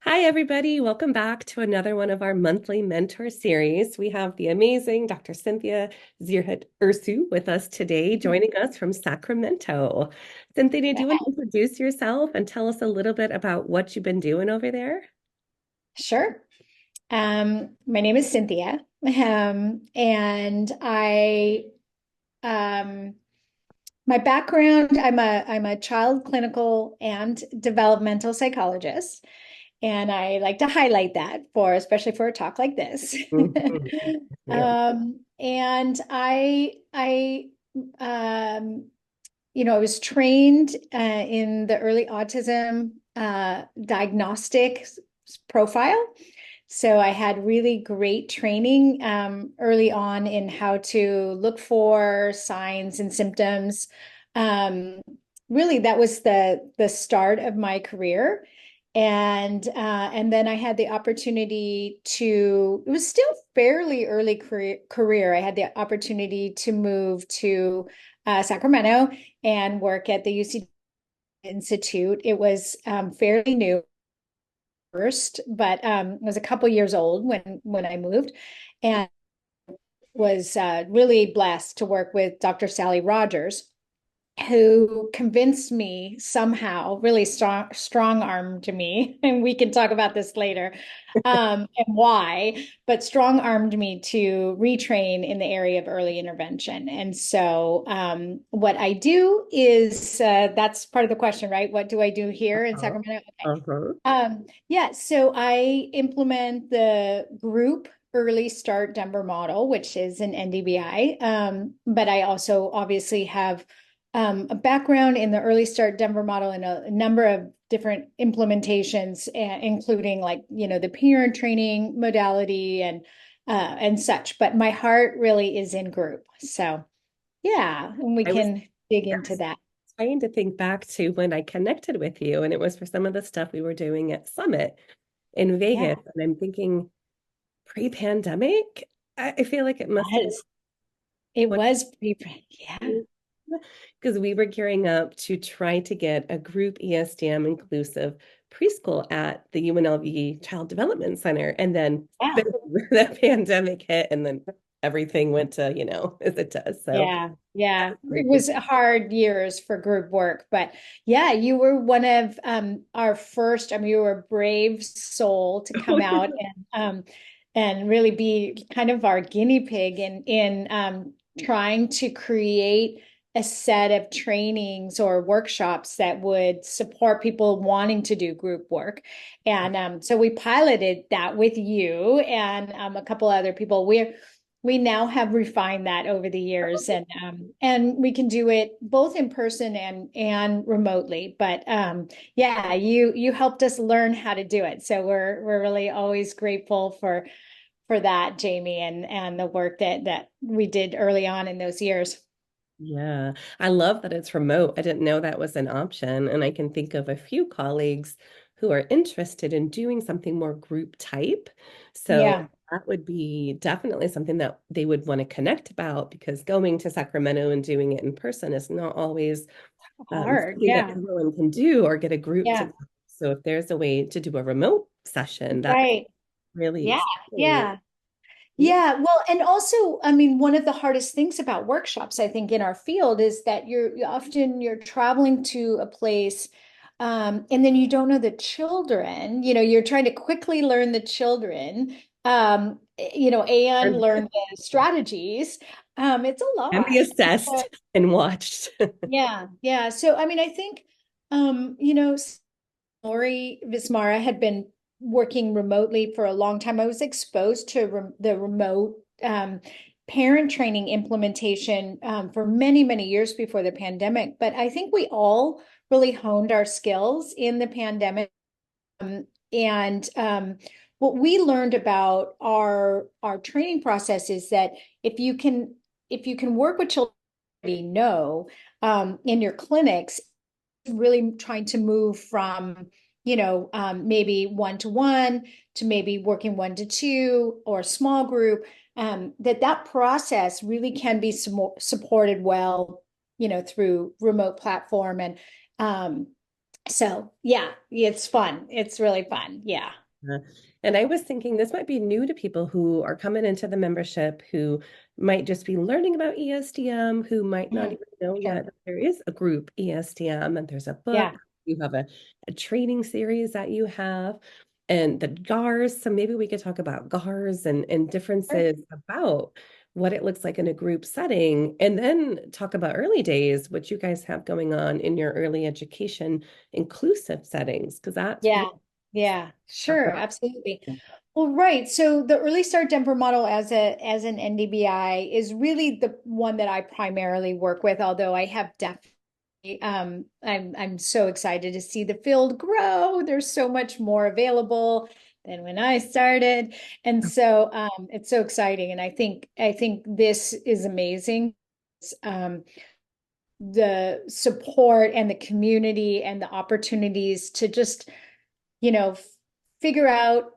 Hi, everybody. Welcome back to another one of our monthly mentor series. We have the amazing Dr. Cynthia Zierhut Ursu with us today, joining us from Sacramento. Cynthia, do you want to introduce yourself and tell us a little bit about what you've been doing over there? Sure. My name is Cynthia, and um, my background, I'm a child clinical and developmental psychologist, and I like to highlight that especially for a talk like this. Mhm. Yeah. And um, I was trained in the early autism diagnostic profile. So I had really great training early on in how to look for signs and symptoms. Um, Really, that was the start of my career. And then I had the opportunity to, it was still fairly early career. I had the opportunity to move to Sacramento and work at the UC Institute. It was fairly new first, but was a couple years old when I moved, and was really blessed to work with Dr. Sally Rogers, who convinced me somehow, really strong armed me, and we can talk about this later, and why, but strong armed me to retrain in the area of early intervention. And so, what I do is that's part of the question, right? What do I do here in Uh-huh. Sacramento? Okay. Uh-huh. Yeah, so I implement the group early start Denver model, which is an NDBI. But I also obviously have a background in the early start Denver model and a number of different implementations, including the parent training modality and such. But my heart really is in group. So yeah, and we I was, can dig I into was that. trying to think back to when I connected with you, and it was for some of the stuff we were doing at Summit in Yeah, Vegas. And I'm thinking pre-pandemic, I feel like it must have been it was pretty, yeah. because we were gearing up to try to get a group ESDM inclusive preschool at the UNLV Child Development Center. And then Yeah. the pandemic hit, and then everything went to, as it does. So, Yeah, yeah. It was hard years for group work, but yeah, you were one of our first, I mean, you were a brave soul to come out and really be kind of our guinea pig in trying to create a set of trainings or workshops that would support people wanting to do group work. And so we piloted that with you and a couple other people. We now have refined that over the years, and we can do it both in person and remotely. But yeah, you helped us learn how to do it, so we're really always grateful for that, Jamie, and the work that we did early on in those years. yeah, I love that it's remote. I didn't know that was an option. And I can think of a few colleagues who are interested in doing something more group type. So Yeah, that would be definitely something that they would want to connect about because going to Sacramento and doing it in person is not always hard. something that Yeah, everyone can do or get a group yeah, together. So if there's a way to do a remote session, that's right. really Yeah, exciting. yeah. Yeah, well, and also, I mean, one of the hardest things about workshops, I think, in our field is that you're traveling to a place, and then you don't know the children. You're trying to quickly learn the children, and And, learn the strategies. It's a and be lot. assessed and watched. Yeah, yeah. So, I mean, I think, you know, Lori Vismara had been working remotely for a long time. I was exposed to the remote parent training implementation for many, many years before the pandemic. But I think we all really honed our skills in the pandemic. And what we learned about our training process is that if you can if you can work with children you already know in your clinics, really trying to move from maybe one to maybe working 1 to 2 or a small group, that process really can be supported well through remote platform. And So yeah, it's fun. It's really fun. Yeah. Uh, And I was thinking this might be new to people who are coming into the membership who might just be learning about ESDM, who might not Mhm. even know Sure. yet that there is a group ESDM and there's a Yeah. book, you have a training series that you have, and the GARs. So maybe we could talk about GARs and Sure. differences about what it looks like in a group setting, and then talk about early days, what you guys have going on in your early education inclusive settings, because that's Yeah. really Yeah. talk Sure. about. Absolutely. Well, right. So the early start Denver model as an NDBI is really the one that I primarily work with, although I have definitely I'm so excited to see the field grow. There's so much more available than when I started. And so it's so exciting. And I think this is amazing. Um, the support and the community and the opportunities to just, you know, figure out,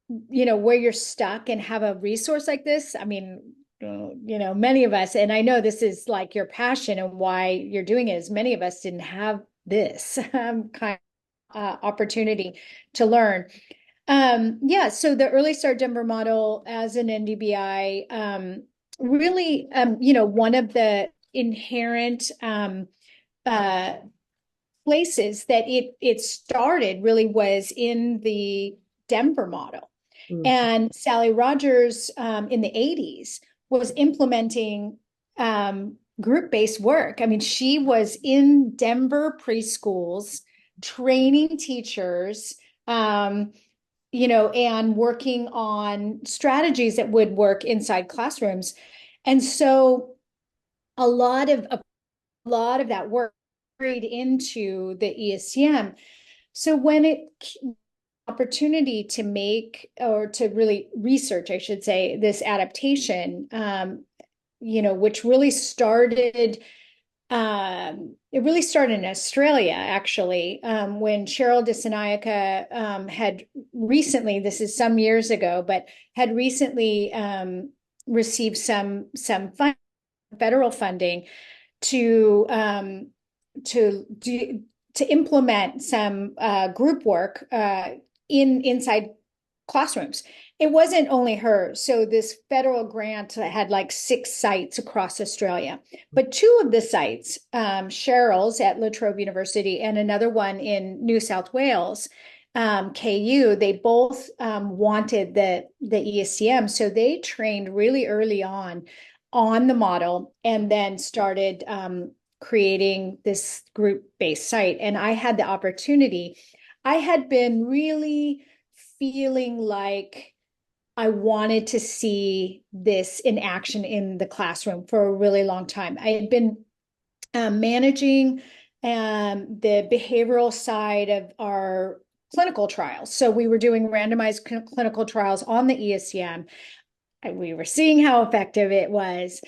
where you're stuck and have a resource like this. I mean, many of us, and I know this is like your passion and why you're doing it, is many of us didn't have this kind of opportunity to learn. Yeah, so the early start Denver model as an NDBI, really, one of the inherent uh, places that it started really was in the Denver model. Mm, And Sally Rogers in the 80s was implementing group-based work. I mean, she was in Denver preschools training teachers, and working on strategies that would work inside classrooms. And so a lot of that work carried into the ESDM. So when it opportunity to make or to really research, I should say, this adaptation, which really started. It really started in Australia, actually, when Cheryl Disseminating had recently, this is some years ago, but had recently received some federal funding to to do to implement some group work inside classrooms. It wasn't only her. So this federal grant had like 6 sites across Australia, but 2 of the sites, Cheryl's at La Trobe University and another one in New South Wales, KU, they both wanted the ESDM. So they trained really early on the model and then started creating this group-based site. And I had the opportunity. I had been really feeling like I wanted to see this in action in the classroom for a really long time. I had been managing the behavioral side of our clinical trials. So we were doing randomized clinical trials on the ESDM. We were seeing how effective it was.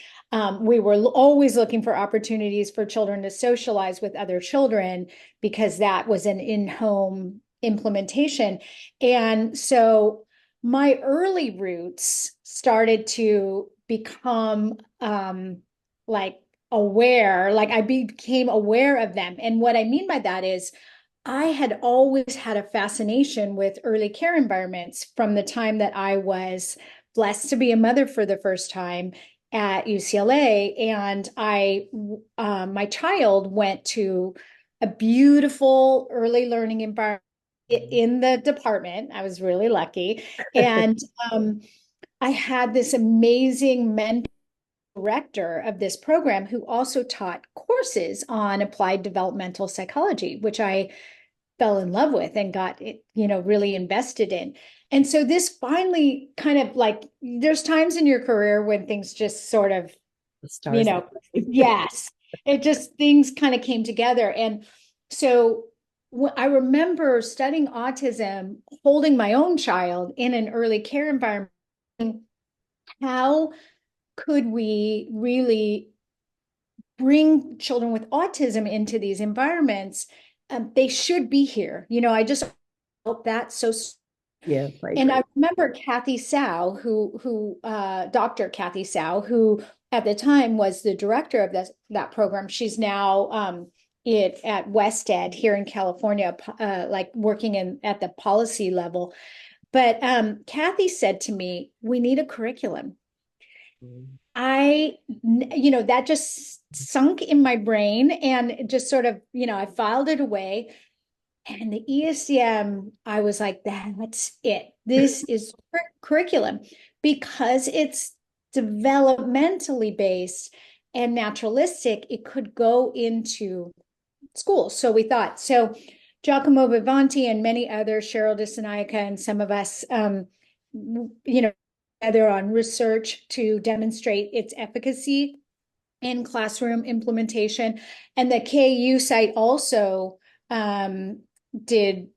We were always looking for opportunities for children to socialize with other children because that was an in-home implementation. And so my early roots started to become like aware, like I became aware of them. And what I mean by that is I had always had a fascination with early care environments from the time that I was blessed to be a mother for the first time at UCLA. And my child went to a beautiful early learning environment in the department. I was really lucky. And I had this amazing mentor director of this program who also taught courses on applied developmental psychology, which I fell in love with and got it, really invested in. And so this finally kind of like, there's times in your career when things just sort of, the you stars. know, yes, it just things kind of came together. And so I remember studying autism, holding my own child in an early care environment. How could we really bring children with autism into these environments? They should be here. I just felt that so. Yes, I And agree. I remember Kathy Sow, Dr. Kathy Sow, who at the time was the director of that program. She's now it at West Ed here in California, like working at the policy level. But Kathy said to me, we need a curriculum. Mm. That just sunk in my brain and just sort of, I filed it away. And the ESDM, I was like, that's it. This is curriculum because it's developmentally based and naturalistic. It could go into schools. So we thought, so Giacomo Vivanti and many others, Cheryl DeSanayaka and some of us, together on research to demonstrate its efficacy in classroom implementation. And the KU site also did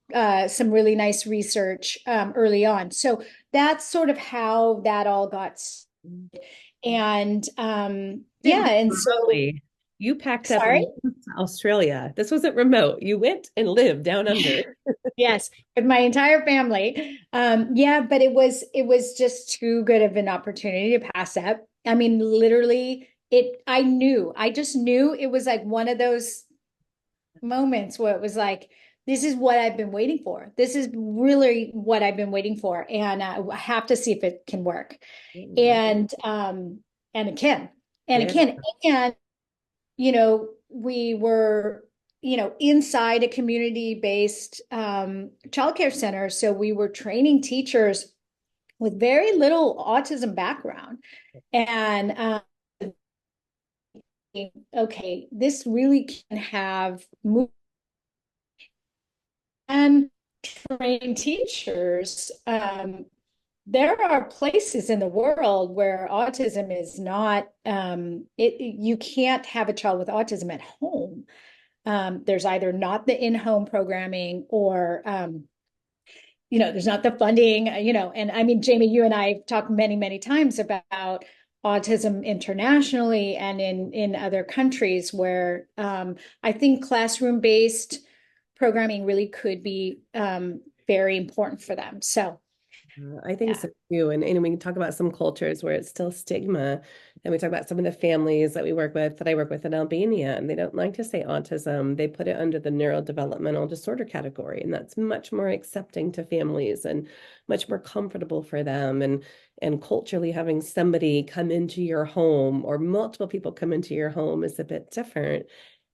some really nice research early on. So that's sort of how that all got started. And and so Remotely. You packed up sorry. and moved to Australia. This wasn't remote. You went and lived down under. Yes, with my entire family. But it was just too good of an opportunity to pass up. I mean, literally, I just knew it was like one of those moments where it was like, this is what I've been waiting for. This is really what I've been waiting for, and I have to see if it can work. And it can, and it Yeah. can, and we were, inside a community-based childcare center. So we were training teachers with very little autism background. And okay, this really can have and trained teachers. There are places in the world where autism is not, you can't have a child with autism at home. There's either not the in-home programming or, there's not the funding, and I mean, Jamie, you and I have talked many, many times about autism internationally and in other countries where I think classroom-based programming really could be very important for them. So, I think yeah. so too. And we can talk about some cultures where it's still stigma. And we talk about some of the families that I work with in Albania, and they don't like to say autism. They put it under the neurodevelopmental disorder category. And that's much more accepting to families and much more comfortable for them. And culturally having somebody come into your home or multiple people come into your home is a bit different.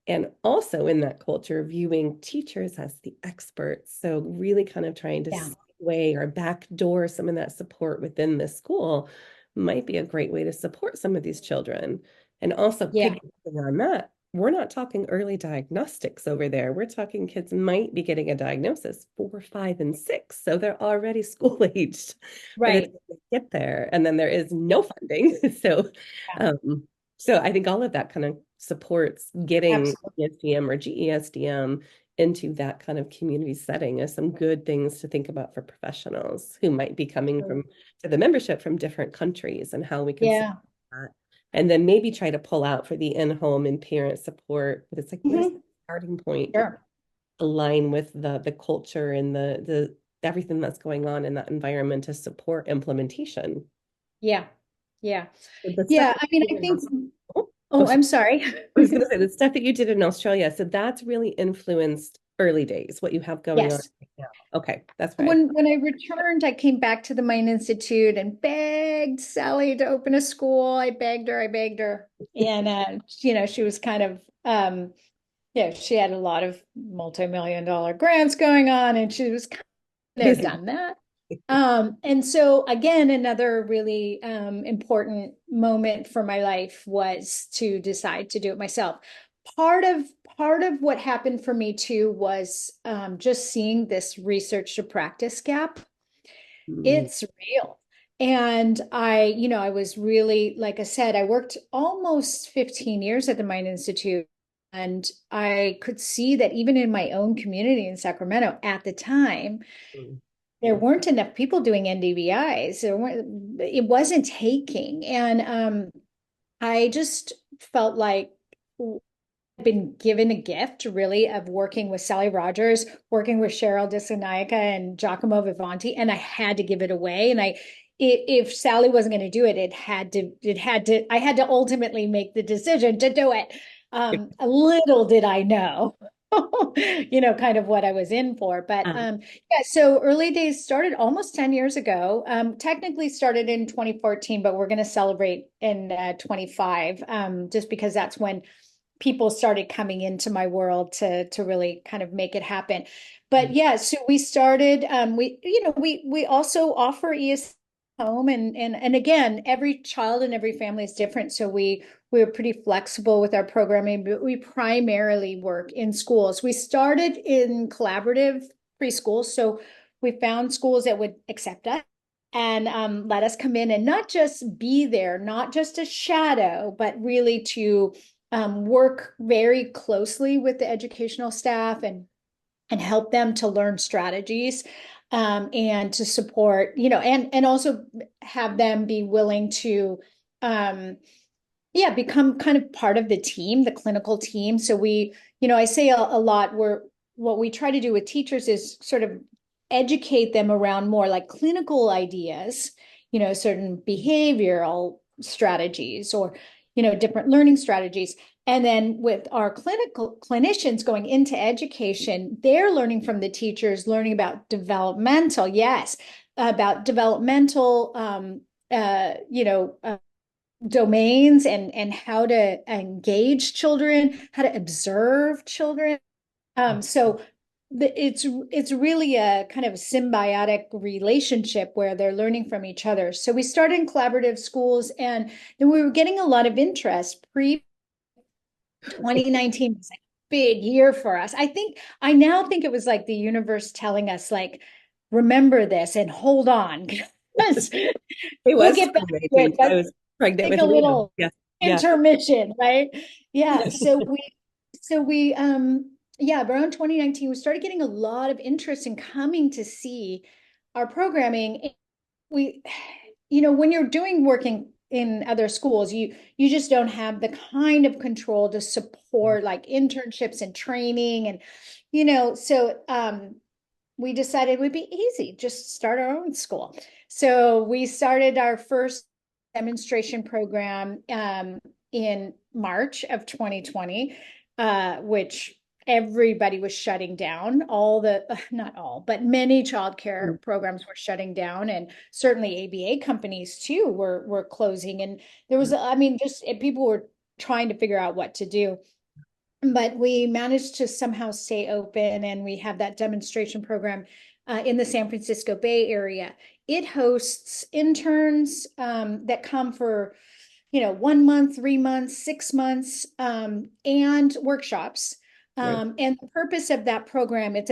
And also in that culture, viewing teachers as the experts. So really kind of trying to Yeah. way or backdoor some of that support within the school might be a great way to support some of these children. And also Yeah. piggybacking on that, we're not talking early diagnostics over there. We're talking kids might be getting a diagnosis 4, 5, and 6. So they're already school aged by the time Right. they get there. And then there is no funding. So Yeah. um, so I think all of that kind of supports getting Absolutely. ESDM or GESDM into that kind of community setting is some good things to think about for professionals who might be coming from to the membership from different countries and how we can support Yeah. that. And then maybe try to pull out for the in-home and parent support. But it's like, where's the Mhm. starting point to Sure. align align with the culture and the everything that's going on in that environment to support implementation? Yeah. Yeah. The stuff Yeah. that I mean, you I did in think, Australia, oh, oh, I'm sorry. I was going to say the stuff that you did in Australia. So that's really influenced early days, what you have going on Yes. right now. Okay, that's right. When I returned, I came back to the Mine Institute and begged Sally to open a school. I begged her, And she was kind of she had a lot of multi-million-dollar grants going on, and she was kind of done that. And so again, another really important moment for my life was to decide to do it myself. Part of what happened for me too was just seeing this research to practice gap. Mm, It's real. And I was really, like I said, I worked almost 15 years at the Mind Institute. And I could see that even in my own community in Sacramento at the time, mm, there weren't enough people doing NDBIs. It wasn't taking. And I just felt like I'd been given a gift really of working with Sally Rogers, working with Cheryl DeSanayaka and Giacomo Vivanti, and I had to give it away. And if Sally wasn't going to do it, I had to ultimately make the decision to do it. Little did I know, kind of what I was in for. But yeah, so early days started almost 10 years ago. Technically started in 2014, but we're going to celebrate in 25, just because that's when people started coming into my world to really kind of make it happen. But yeah, so we started, we also offer ES home, and again, every child and every family is different. So we're pretty flexible with our programming, but we primarily work in schools. We started in collaborative preschools. So we found schools that would accept us and let us come in and not just be there, not just a shadow, but really to work very closely with the educational staff and help them to learn strategies, and to support, and also have them be willing to yeah, become kind of part of the team, the clinical team. So I say a lot, what we try to do with teachers is sort of educate them around more like clinical ideas, certain behavioral strategies or, different learning strategies. And then with our clinical clinicians going into education, they're learning from the teachers, learning about developmental, yes, about developmental, domains and how to engage children, how to observe children. So it's really a kind of symbiotic relationship where they're learning from each other. So we started in collaborative schools, and then we were getting a lot of interest. Pre 2019 was like a big year for us. I now think it was like the universe telling us, like, remember this and hold on. It We'll was get back to it, 2019. I but was pregnant take with a Leo. little Yes. Yeah. intermission, right? Yeah. So we yeah, around 2019, we started getting a lot of interest in coming to see our programming. We, when you're doing work in other schools, you just don't have the kind of control to support like internships and training. And, so we decided it would be easy, just start our own school. So we started our first demonstration program in March of 2020, which everybody was shutting down. Not all, but many childcare programs were shutting down, and certainly ABA companies too were closing. And there was, I mean, just people were trying to figure out what to do. But we managed to somehow stay open, and we have that demonstration program in the San Francisco Bay Area. It hosts interns that come for 1 month, 3 months, 6 months, and workshops. Right. And the purpose of that program, it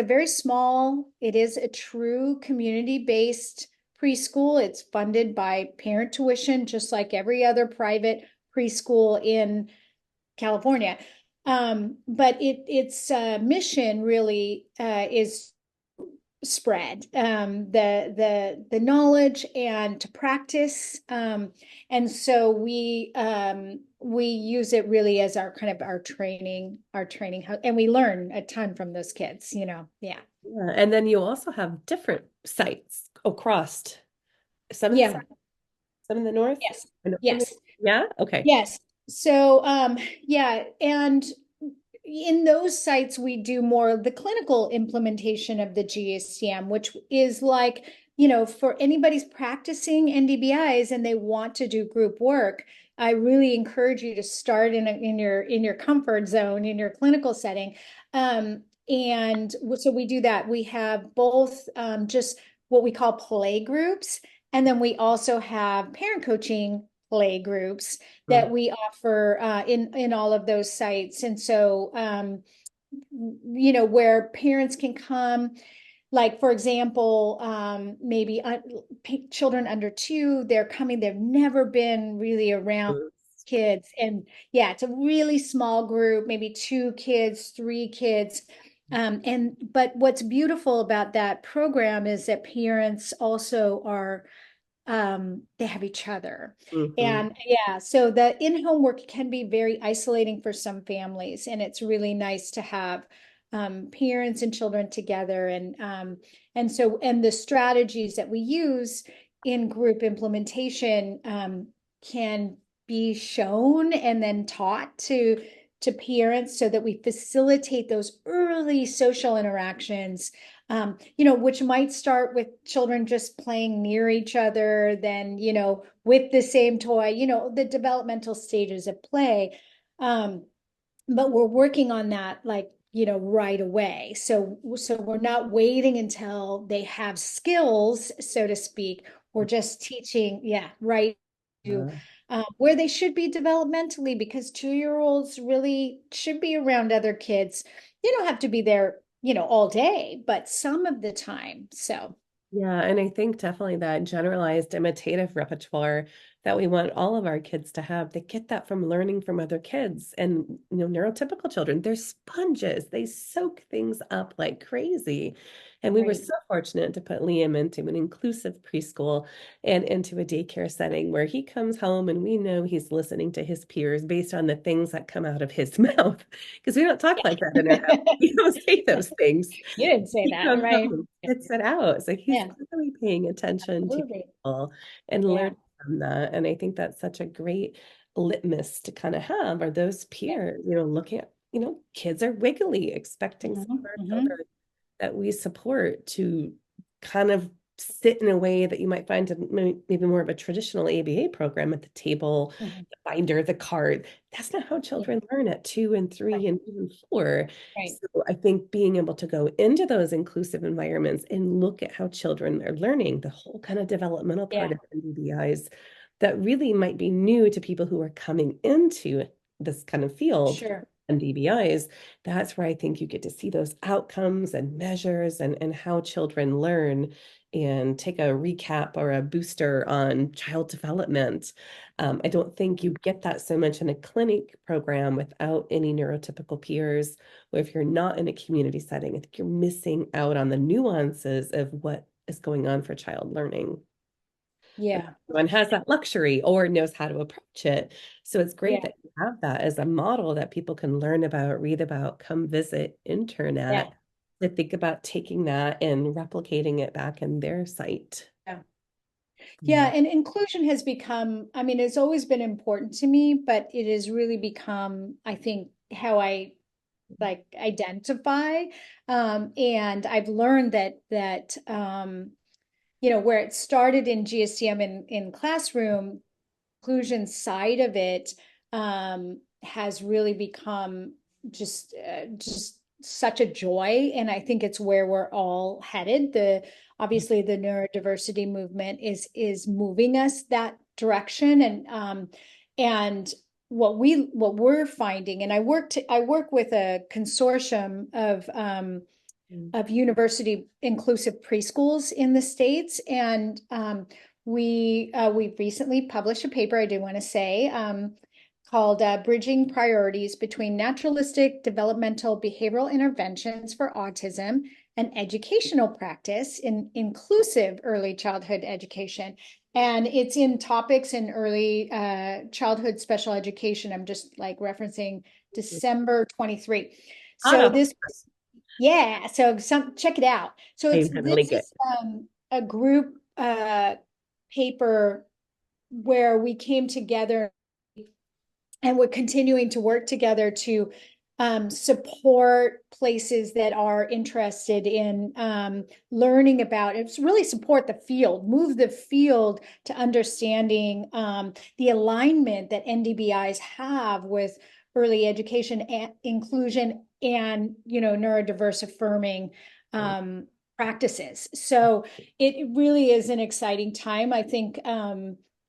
is a true community-based preschool. It's funded by parent tuition, just like every other private preschool in California. But its mission really is spread the knowledge and to practice. And so we use it really as our kind of our training, and we learn a ton from those kids, yeah. Yeah. And then you also have different sites across some in the Yeah. south, some in the north. Yes. Some Yes. yeah. Okay. Yes. So, yeah, and in those sites, we do more of the clinical implementation of the GESDM, which is like, for anybody's practicing NDBIs and they want to do group work, I really encourage you to start in your comfort zone, in your clinical setting. And so we do that. We have both just what we call play groups, and then we also have parent coaching play groups Mm. that we offer in all of those sites. And so, where parents can come, like, for example, maybe children under 2, they're coming, they've never been really around kids. And yeah, it's a really small group, maybe 2 kids, 3 kids. But what's beautiful about that program is that parents also are they have each other. Mhm. And yeah, so the in-home work can be very isolating for some families, and it's really nice to have parents and children together. And the strategies that we use in group implementation can be shown and then taught to parents so that we facilitate those early social interactions, which might start with children just playing near each other, then, with the same toy, the developmental stages of play. But we're working on that, like, right away. So we're not waiting until they have skills, so to speak. We're just teaching, right to where they should be developmentally, because 2-year-olds really should be around other kids. They don't have to be there, all day, but some of the time. So Yeah, and I think definitely that generalized imitative repertoire that we want all of our kids to have, they get that from learning from other kids. And neurotypical children, they're sponges. They soak things up like crazy. And we were right. so fortunate to put Liam into an inclusive preschool and into a daycare setting where he comes home and we know he's listening to his peers based on the things that come out of his mouth. Because we don't talk like that in our house. We don't say those things. You didn't say He that, comes right? home and spits it out. So he's Yeah, really paying attention to absolutely. people and Yeah, learning from that. And I think that's such a great litmus to kind of have are those yeah. peers, looking at, kids are wiggly, expecting some of Mhm, our mhm. children that we support to kind of sit in a way that you might find maybe more of a traditional ABA program at the table, Mhm. the binder, the card. That's not how Yeah, children learn at 2 and 3 and even 4. right. So I think being able to go into those inclusive environments and look at how children are learning, the whole kind of developmental part Yeah, of NDBIs that really might be new to people who are coming into this kind of field, sure. NDBIs, that's where I think you get to see those outcomes and measures and how children learn and take a recap or a booster on child development. I don't think you get that so much in a clinic program without any neurotypical peers, or if you're not in a community setting, I think you're missing out on the nuances of what is going on for child learning. And Yeah, everyone has that luxury or knows how to approach it. So it's great yeah, that you have that as a model that people can learn about, read about, come visit yeah, internet to think about taking that and replicating it back in their site. yeah. Yeah, Yeah. and inclusion has become, I mean, it's always been important to me, but it has really become, I think, how I like identify. And I've learned that where it started in GSDM in classroom, inclusion side of it has really become just such a joy, and I think it's where we're all headed. Obviously the neurodiversity movement is moving us that direction, and what we're finding, and I work with a consortium Mm. of university inclusive preschools in the States. And we recently published a paper, I do want to say, called Bridging Priorities Between Naturalistic Developmental Behavioral Interventions for Autism and Educational Practice in Inclusive Early Childhood Education. And it's in topics in early childhood special education. I'm just like referencing December 23. So Autumn. this yeah, so check it out. So I'm gonna this link it. is a group paper where we came together and we're continuing to work together to support places that are interested in learning about it. Really support the field, move the field to understanding the alignment that NDBIs have with early education and inclusion and neurodiverse affirming practices. So it really is an exciting time. I think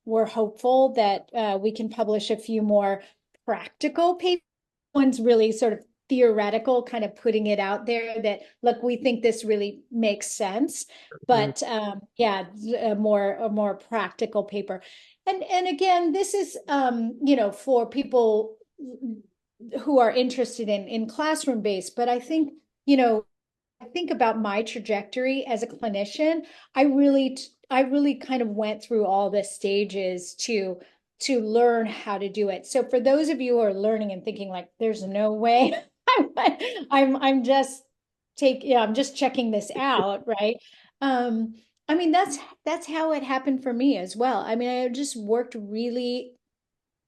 we're hopeful that we can publish a few more practical papers. One's really sort of theoretical, kind of putting it out there that, look, we think this really makes sense. Mhm. But yeah, a more practical paper. And again, this is for people who are interested in classroom based. But I think, I think about my trajectory as a clinician. I really kind of went through all the stages to learn how to do it. So for those of you who are learning and thinking like, there's no way, I'm just I'm just checking this out, right? I mean, that's how it happened for me as well. I mean, I just worked really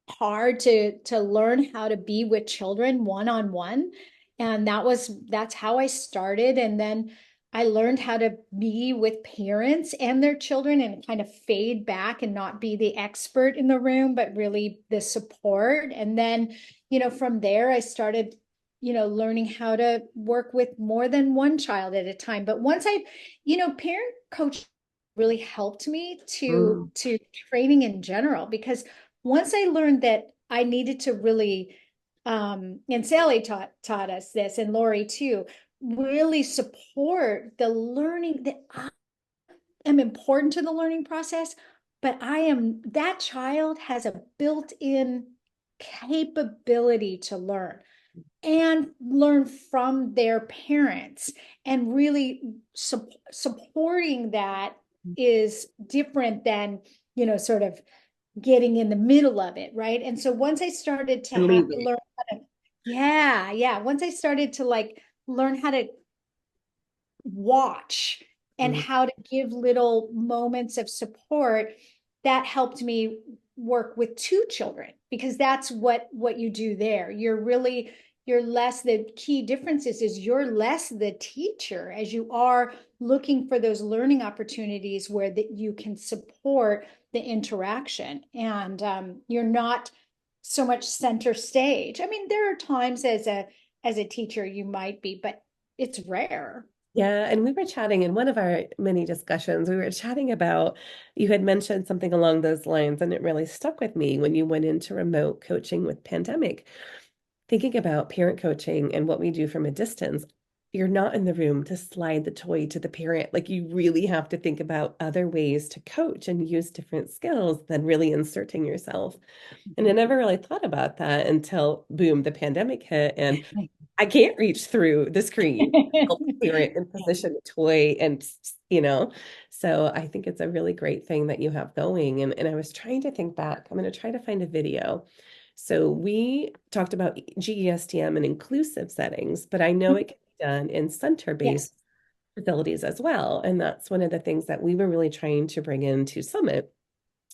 hard to learn how to be with children one-on-one. And that's how I started. And then I learned how to be with parents and their children and kind of fade back and not be the expert in the room, but really the support. And then, from there, I started, learning how to work with more than one child at a time. But once parent coach really helped me Mm. to training in general, because once I learned that I needed to really, and Sally taught us this, and Lori too, really support the learning, that I am important to the learning process, but that child has a built-in capability to learn and learn from their parents, and really supporting that is different than, sort of getting in the middle of it, right? And so once I started to And leaving. learn how to, yeah, once I started to like learn how to watch and Mm. how to give little moments of support, that helped me work with two children, because that's what you do there. You're less, the key differences is you're less the teacher, as you are looking for those learning opportunities where that you can support the interaction, and you're not so much center stage. I mean, there are times as a teacher you might be, but it's rare. Yeah, and we were chatting in one of our many discussions. We were chatting about, you had mentioned something along those lines, and it really stuck with me when you went into remote coaching with pandemic. Thinking about parent coaching and what we do from a distance, you're not in the room to slide the toy to the parent. Like, you really have to think about other ways to coach and use different skills than really inserting yourself. And I never really thought about that until, boom, the pandemic hit, and I can't reach through the screen, help the parent and position a toy, and you know, so I think it's a really great thing that you have going. And I was trying to think back. I'm going to try to find a video. So we talked about GESDM and inclusive settings, but I know it can be done in center-based Yes. facilities as well. And that's one of the things that we were really trying to bring into Summit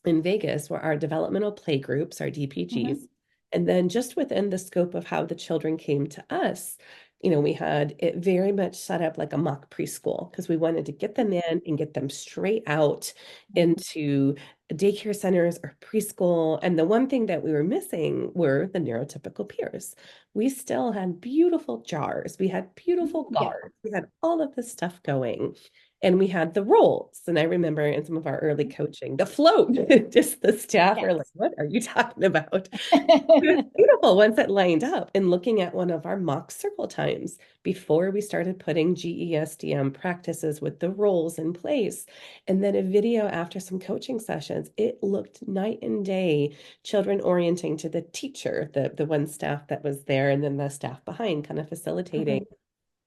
in Vegas, were our developmental play groups, our DPGs. Mhm. And then just within the scope of how the children came to us, we had it very much set up like a mock preschool, because we wanted to get them in and get them straight out into daycare centers or preschool. And the one thing that we were missing were the neurotypical peers. We still had beautiful jars, we had beautiful Yeah. guards, we had all of this stuff going. And we had the roles. And I remember in some of our early coaching, the float, just the staff are like, Yes. what are you talking about? It was beautiful once it lined up. And looking at one of our mock circle times before we started putting GESDM practices with the roles in place, and then a video after some coaching sessions, it looked night and day, children orienting to the teacher, the one staff that was there, and then the staff behind kind of facilitating Mhm.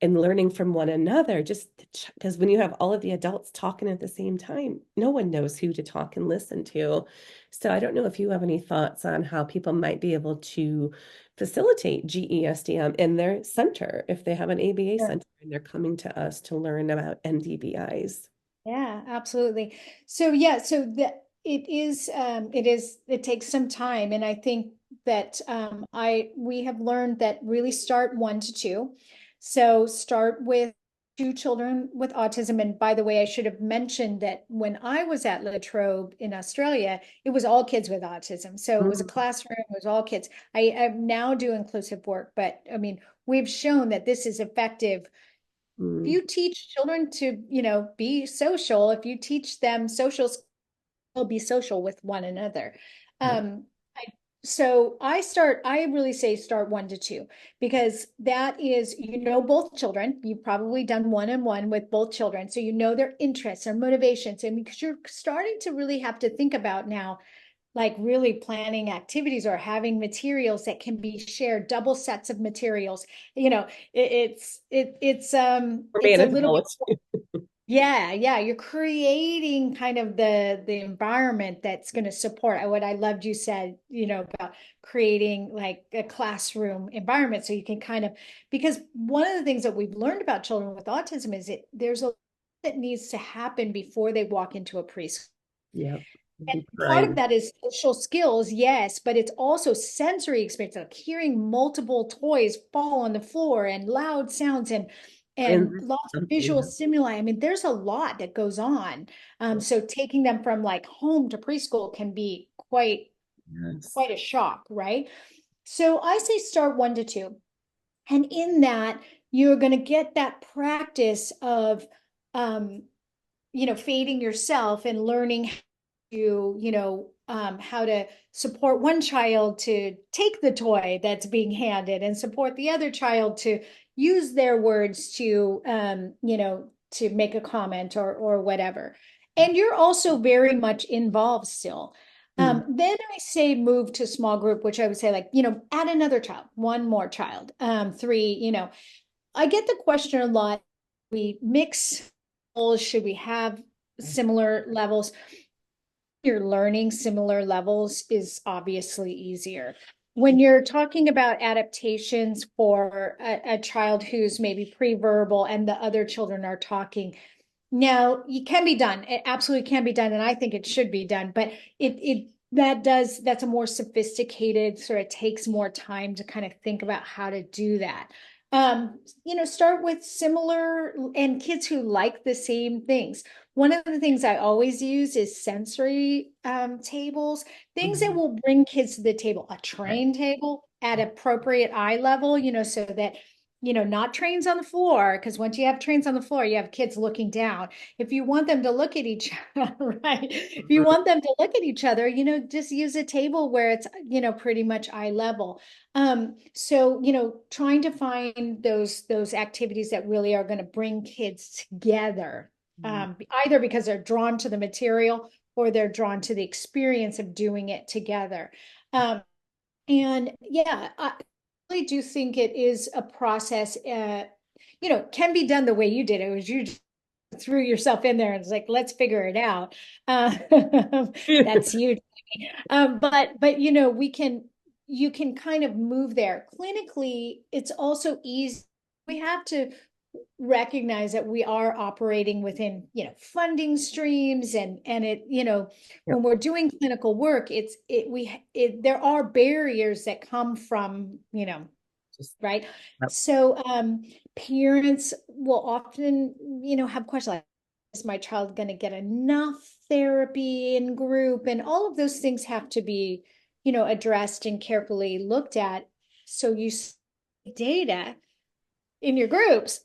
and learning from one another, just because when you have all of the adults talking at the same time, no one knows who to talk and listen to. So I don't know if you have any thoughts on how people might be able to facilitate GESDM in their center if they have an ABA Sure. center and they're coming to us to learn about NDBIs. Yeah, absolutely. So yeah, so that it takes some time. And I think that we have learned that really start 1 to 2. So start with two children with autism. And by the way, I should have mentioned that when I was at La Trobe in Australia, it was all kids with autism. So it was a Mm, classroom, it was all kids. I now do inclusive work, but I mean, we've shown that this is effective. If mm, you teach children to, be social, if you teach them social skills, they'll be social with one another. yeah, I, I really say start 1 to 2, because that is, both children. You've probably done one-on-one with both children. So their interests, their motivations, and because you're starting to really have to think about now, like really planning activities or having materials that can be shared, double sets of materials. or It's a little manageable. bit, yeah, you're creating kind of the environment that's going to support what I loved you said, about creating like a classroom environment, so you can kind of, because one of the things that we've learned about children with autism is there's a lot that needs to happen before they walk into a preschool. Yeah. And part of Right. that is social skills, yes, but it's also sensory experience, like hearing multiple toys fall on the floor and loud sounds and And lots of visual something. stimuli. I mean, there's a lot that goes on. So taking them from like home to preschool can be Yes. quite a shock, right? So I say start 1 to 2. And in that, you're going to get that practice of, um, fading yourself and learning how to support one child to take the toy that's being handed and support the other child to use their words to make a comment or whatever. And you're also very much involved still. Mm. Then I say move to small group, which I would say like, add another child, one more child, three, I get the question a lot. We mix, should we have similar levels? You're learning similar levels is obviously easier. When you're talking about adaptations for a child who's maybe pre-verbal and the other children are talking, now it can be done. It absolutely can be done, and I think it should be done. But that's a more sophisticated sort of takes more time to kind of think about how to do that. Start with similar and kids who like the same things. One of the things I always use is sensory tables, things that Mhm. will bring kids to the table. A train table at appropriate eye level, so that not trains on the floor, because once you have trains on the floor, you have kids looking down. If you want them to look at each other, right? If you want them to look at each other, just use a table where it's, pretty much eye level. So, trying to find those activities that really are going to bring kids together, Mhm. either because they're drawn to the material or they're drawn to the experience of doing it together. And yeah, I really do think it is a process, can be done the way you did. It was you just threw yourself in there and it's like, let's figure it out. Uh, that's you. But you can kind of move there. Clinically, it's also easy. We have to recognize that we are operating within funding streams and Yep. when we're doing clinical work there are barriers that come from Just, right. yep. So parents will often have questions like, is my child going to get enough therapy in group? And all of those things have to be addressed and carefully looked at, so you see data in your groups.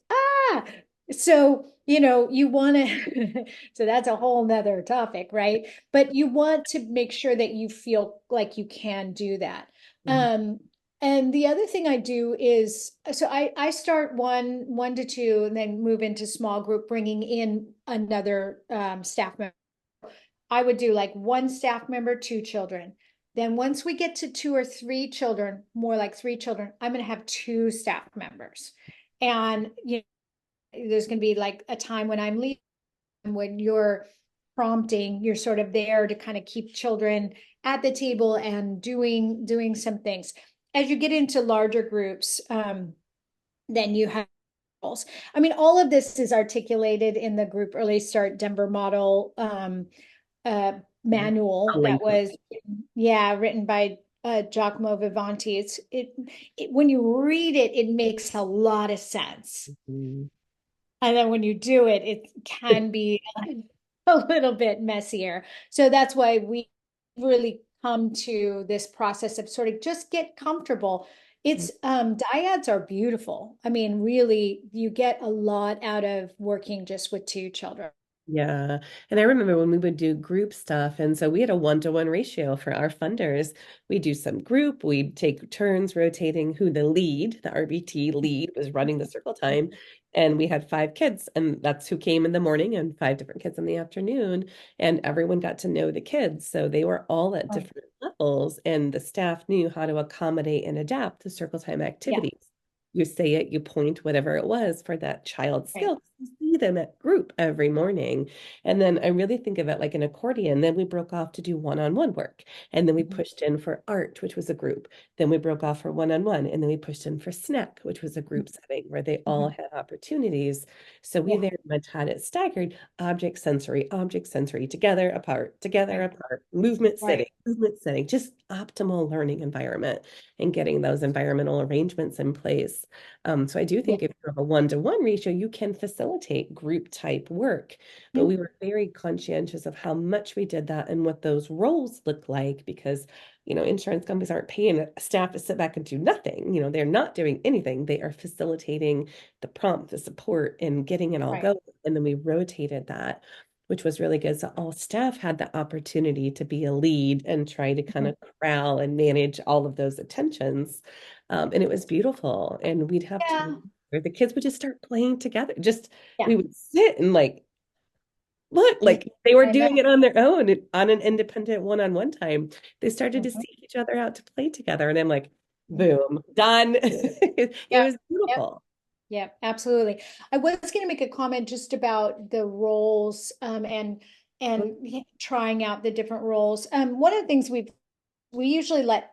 So, you want to, so that's a whole nother topic, right? But you want to make sure that you feel like you can do that. Mhm. Um, and the other thing I do is, so I start 1 to 2 and then move into small group, bringing in another staff member. I would do like one staff member, 2 children. Then once we get to 2 or 3 children, more like 3 children, I'm going to have 2 staff members. And there's going to be like a time when I'm leaving, when you're prompting, you're sort of there to kind of keep children at the table and doing some things. As you get into larger groups, then you have goals. I mean, all of this is articulated in the Group Early Start Denver model uh, manual I'll that link it. was, yeah, written by Giacomo Vivanti. When you read it, it makes a lot of sense. Mhm. And then when you do it, it can be a little bit messier. So that's why we really come to this process of sort of just get comfortable. It's dyads are beautiful. I mean, really, you get a lot out of working just with 2 children. Yeah. And I remember when we would do group stuff. And so we had a 1-to-1 ratio for our funders. We do some group, we'd take turns rotating who the RBT lead was running the circle time. And we had 5 kids, and that's who came in the morning and 5 different kids in the afternoon. And everyone got to know the kids. So they were all at different levels, and the staff knew how to accommodate and adapt the circle time Yeah, activities. You say it, you point, whatever it was for that child's right. skill. see them at group every morning. And then I really think of it like an accordion. Then we broke off to do one-on-one work. And then we Mhm. pushed in for art, which was a group. Then we broke off for one-on-one. And then we pushed in for snack, which was a group setting where they all Mhm. had opportunities. So we Yeah. very much had it staggered object, sensory, together, Right. apart, movement, Right. sitting, just optimal learning environment and getting those environmental arrangements in place. So I do Yeah. think if you have a one-to-one ratio, you can facilitate group type work. But we Mhm. were very conscientious of how much we did that and what those roles look like because, insurance companies aren't paying staff to sit back and do nothing. They're not doing anything. They are facilitating the prompt, the support, and getting it all Right. going. And then we rotated that, which was really good. So all staff had the opportunity to be a lead and try to kind Mhm. of corral and manage all of those attentions. And it was beautiful. And we'd have Yeah. time where the kids would just start playing together. Yeah. We would sit and look, Yeah. they were I know. doing it on their own on an independent one-on-one time. They started to Mhm. seek each other out to play together. And I'm like, Mhm. boom, done. It Yep. was Yep. beautiful. Yep. Absolutely. I was going to make a comment just about the roles and trying out the different roles. One of the things we usually let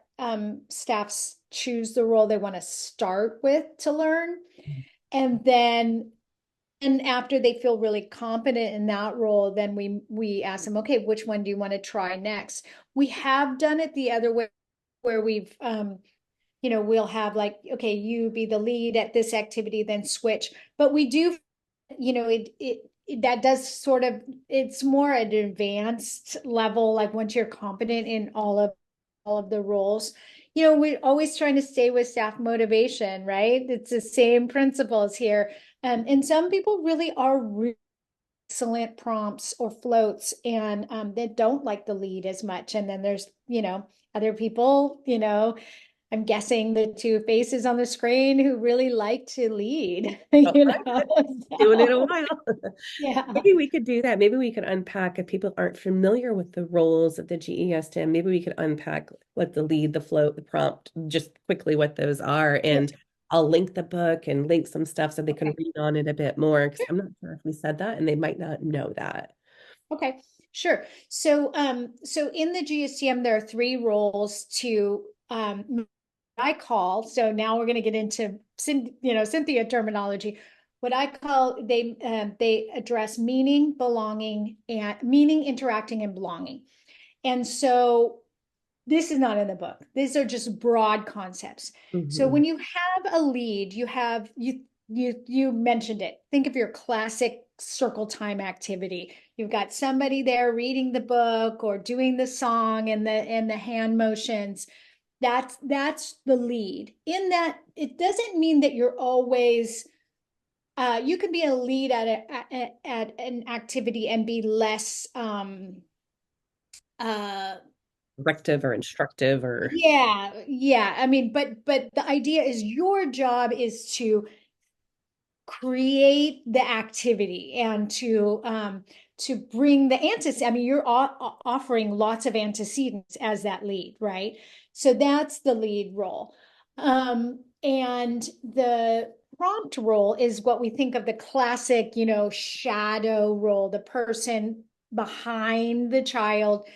staffs choose the role they want to start with to learn, and then and after they feel really competent in that role, then we ask them, okay, which one do you want to try next? We have done it the other way, where we've we'll have like, okay, you be the lead at this activity, then switch. But we do, that does sort of, it's more at an advanced level, like once you're competent in all of the roles. We're always trying to stay with staff motivation, right? It's the same principles here. And some people really are excellent prompts or floats, and they don't like the lead as much. And then there's, other people, I'm guessing the two faces on the screen who really like to lead, Oh, I'm doing it a So, while. yeah. Maybe we could do that. Maybe we could unpack if people aren't familiar with the roles of the GESDM. Maybe we could unpack what the lead, the float, the prompt, just quickly what those are. Sure. And I'll link the book and link some stuff so they can Okay. read on it a bit more because Sure. I'm not sure if we said that and they might not know that. Okay. Sure. So in the GSTM, there are three roles to I call. So now we're going to get into Cynthia terminology. What I call, they address meaning, belonging, and meaning, interacting, and belonging. And so this is not in the book. These are just broad concepts. So Mhm. when you have a lead, you mentioned it. Think of your classic circle time activity. You've got somebody there reading the book or doing the song and the hand motions. That's the lead. In that, it doesn't mean that you're always you can be a lead at an activity and be less uh Directive or instructive or yeah. I mean, but the idea is your job is to create the activity and to bring the antecedents. I mean, you're offering lots of antecedents as that lead, right? So that's the lead role. And the prompt role is what we think of the classic, shadow role, the person behind the child,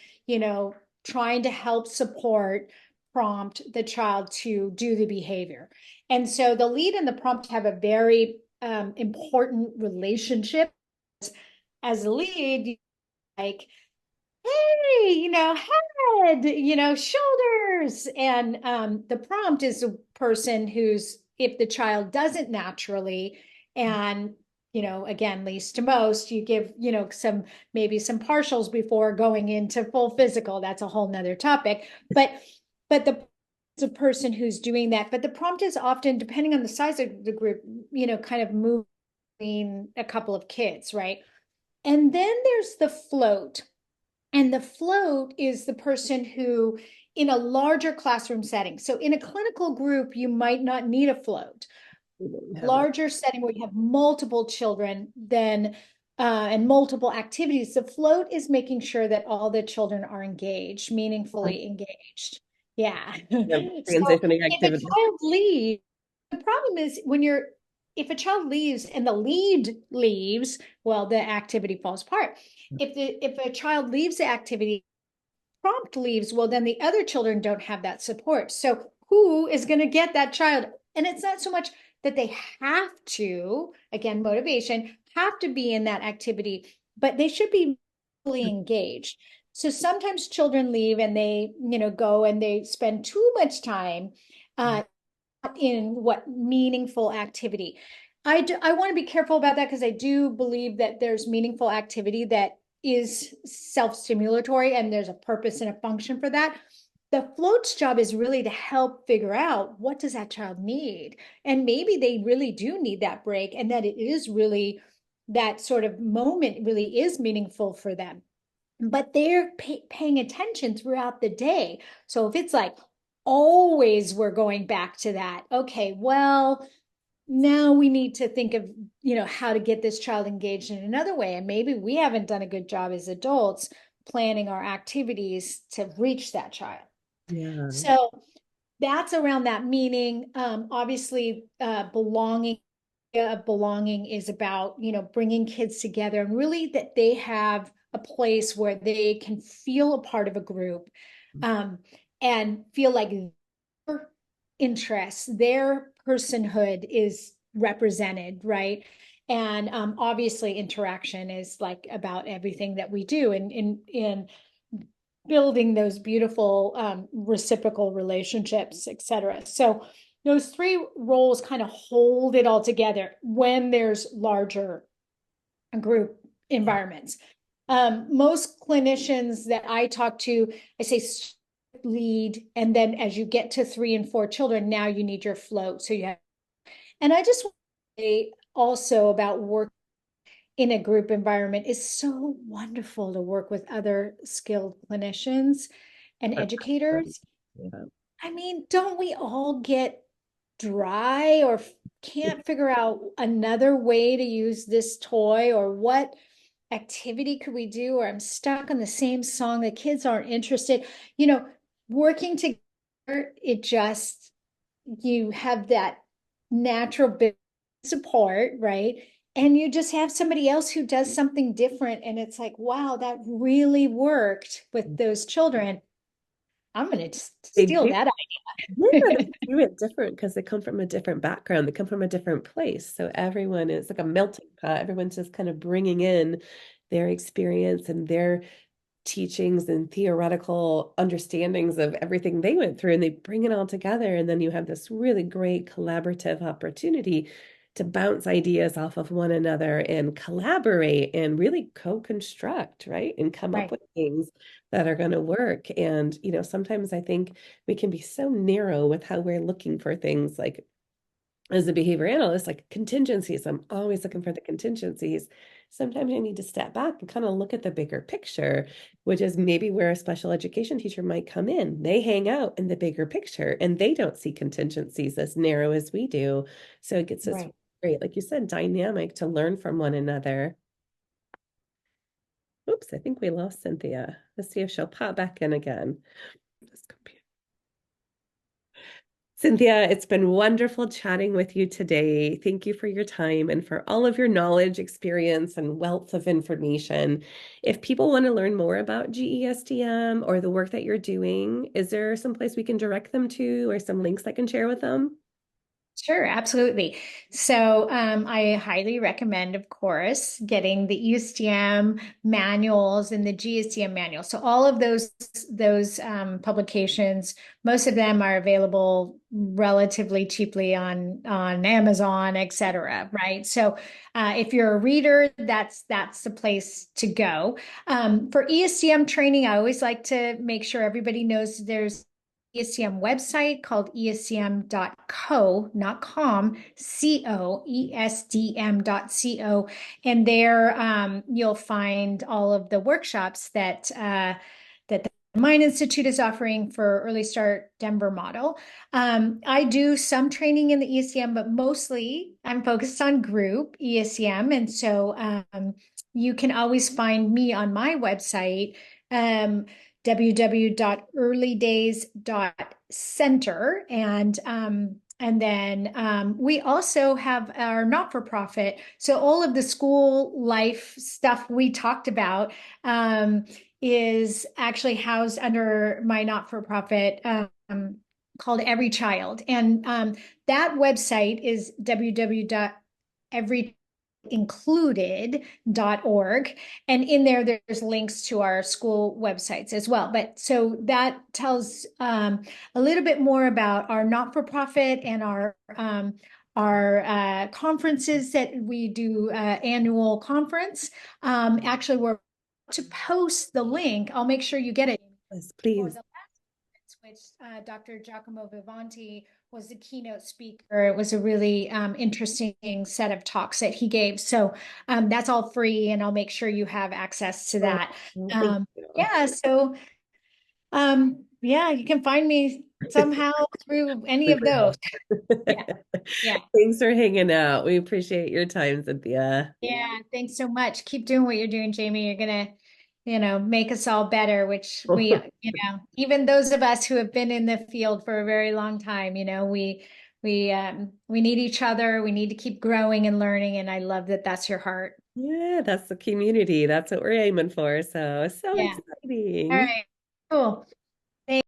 trying to help support, prompt the child to do the behavior. And so the lead and the prompt have a very important relationship. As a lead, like, hey, head, shoulders. And the prompt is a person who's, if the child doesn't naturally, and again, least to most, you give, maybe some partials before going into full physical. That's a whole nother topic. But the person who's doing that. But the prompt is often, depending on the size of the group, kind of moving a couple of kids, right? And then there's the float. And the float is the person who, in a larger classroom setting, so in a clinical group, you might not need a float. have that. Larger setting where you have multiple children, then and multiple activities, the float is making sure that all the children are engaged, meaningfully engaged. Yeah. Yeah, So transitioning if a activity. child leaves, the problem is when you're if a child leaves and the lead leaves, well, the activity falls apart. If a child leaves the activity, prompt leaves, well, then the other children don't have that support. So who is going to get that child? And it's not so much that they have to, again, motivation, have to be in that activity, but they should be fully engaged. So sometimes children leave and they, go and they spend too much time in what meaningful activity. I want to be careful about that because I do believe that there's meaningful activity that is self-stimulatory and there's a purpose and a function for that. The float's job is really to help figure out what does that child need? And maybe they really do need that break and that it is really that sort of moment really is meaningful for them. But they're paying attention throughout the day. So if it's like always we're going back to that, okay, well, now we need to think of how to get this child engaged in another way, and maybe we haven't done a good job as adults planning our activities to reach that child. Yeah. So that's around that meaning. Obviously, belonging is about bringing kids together and really that they have a place where they can feel a part of a group, um, and feel like their interests, their personhood is represented, right? And obviously interaction is like about everything that we do in building those beautiful reciprocal relationships, etc. So those three roles kind of hold it all together when there's larger group environments. Most clinicians that I talk to, I say lead, and then as you get to 3 and 4 children, now you need your float. So you have, and I just want to say also about work in a group environment is so wonderful to work with other skilled clinicians and educators. Yeah. I mean, don't we all get dry or can't figure out another way to use this toy, or what activity could we do, or I'm stuck on the same song, the kids aren't interested, working together, it just, you have that natural support, right? And you just have somebody else who does something different and it's like, wow, that really worked with those children. I'm going to They steal do. that Yeah, idea. they do it different because they come from a different background. They come from a different place. So everyone is like a melting pot. Everyone's just kind of bringing in their experience and their teachings and theoretical understandings of everything they went through, and they bring it all together. And then you have this really great collaborative opportunity to bounce ideas off of one another and collaborate and really co-construct, right? And come up Right. with things that are going to work. And, sometimes I think we can be so narrow with how we're looking for things, like as a behavior analyst, like contingencies. I'm always looking for the contingencies. Sometimes you need to step back and kind of look at the bigger picture, which is maybe where a special education teacher might come in. They hang out in the bigger picture and they don't see contingencies as narrow as we do. So it gets this Right. great, like you said, dynamic to learn from one another. Oops, I think we lost Cynthia. Let's see if she'll pop back in again. This computer. Cynthia, it's been wonderful chatting with you today. Thank you for your time and for all of your knowledge, experience, and wealth of information. If people want to learn more about GESDM or the work that you're doing, is there some place we can direct them to or some links I can share with them? Sure, absolutely. So I highly recommend, of course, getting the ESDM manuals and the GESDM manual. So all of those publications, most of them are available relatively cheaply on Amazon, et cetera, right? So if you're a reader, that's the place to go. For ESDM training, I always like to make sure everybody knows there's ESDM website called esdm.co, not com, co, esdm.co. And there you'll find all of the workshops that the Mind Institute is offering for Early Start Denver model. I do some training in the ESDM, but mostly I'm focused on group ESDM. And so you can always find me on my website. www.earlydays.center. And And then we also have our not-for-profit. So all of the school life stuff we talked about is actually housed under my not-for-profit called Every Child. And that website is www.everyincluded.org. And in there, there's links to our school websites as well. But so that tells a little bit more about our not-for-profit and our conferences that we do annual conference. Actually, we're to post the link. I'll make sure you get it Yes, for please. the which Dr. Giacomo Vivanti was the keynote speaker. It was a really interesting set of talks that he gave. So that's all free, and I'll make sure you have access to Oh, that. well, thank you. Yeah, so yeah, you can find me somehow through any of those. Yeah, yeah. Thanks for hanging out. We appreciate your time, Cynthia. Yeah, thanks so much. Keep doing what you're doing, Jamie. You're gonna, make us all better, which we, even those of us who have been in the field for a very long time, we need each other. We need to keep growing and learning, and I love that that's your heart. Yeah, that's the community. That's what we're aiming for. So Yeah. All exciting. right. Cool.